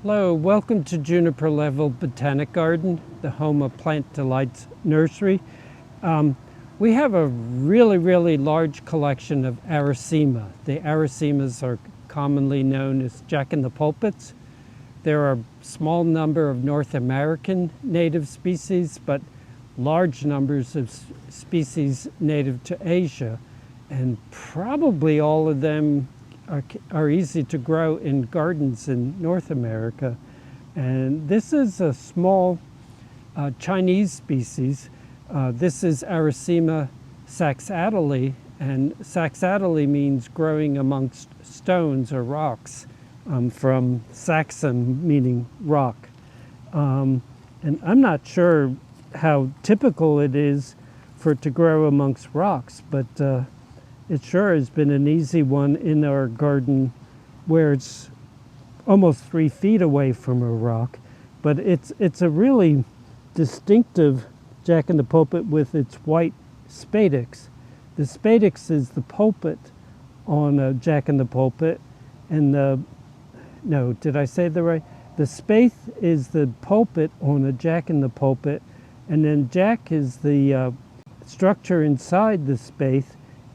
Hello, welcome to Juniper Level Botanic Garden, the home of Plant Delights Nursery. We have a really large collection of Arisaema. The Arisaemas are commonly known as Jack-in-the-Pulpits. There are a small number of North American native species, but large numbers of species native to Asia, and probably all of them are easy to grow in gardens in North America. And this is a small Chinese species. This is Arisaema saxatile, and saxatile means growing amongst stones or rocks, from saxum meaning rock. And I'm not sure how typical it is for it to grow amongst rocks, but it sure has been an easy one in our garden where it's almost 3 feet away from a rock. But it's a really distinctive Jack-in-the-Pulpit with its white spadix. The spadix is the pulpit on a Jack-in-the-Pulpit, and did I say that right? The spathe is the pulpit on a Jack-in-the-Pulpit, and then Jack is the structure inside the spathe.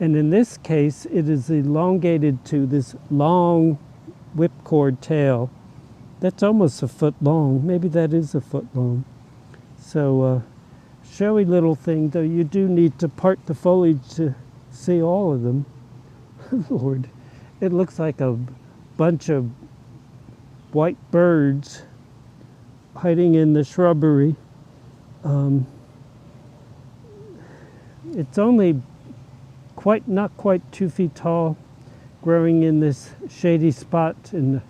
And in this case, it is elongated to this long whipcord tail. That's almost a foot long. Maybe that is a foot long. So showy little thing, though you do need to part the foliage to see all of them. Lord, it looks like a bunch of white birds hiding in the shrubbery. It's only not quite 2 feet tall, growing in this shady spot in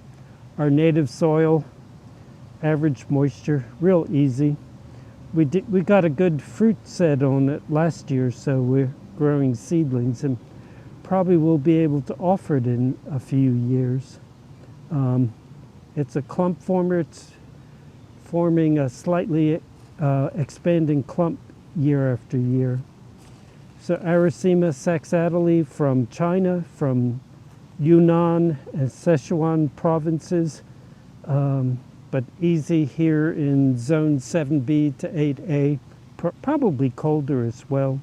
our native soil. Average moisture, real easy. We got a good fruit set on it last year, so we're growing seedlings and probably will be able to offer it in a few years. It's a clump former. It's forming a slightly expanding clump year after year. So Arisaema saxatile from China, from Yunnan and Sichuan provinces, but easy here in zone 7B to 8A, probably colder as well.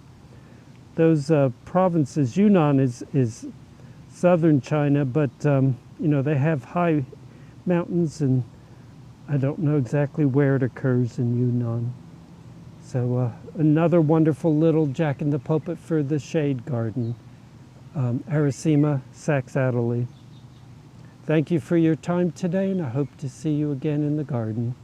Those provinces, Yunnan is southern China, but they have high mountains, and I don't know exactly where it occurs in Yunnan. So another wonderful little Jack-in-the-Pulpit for the shade garden, Arisaema saxatile. Thank you for your time today, and I hope to see you again in the garden.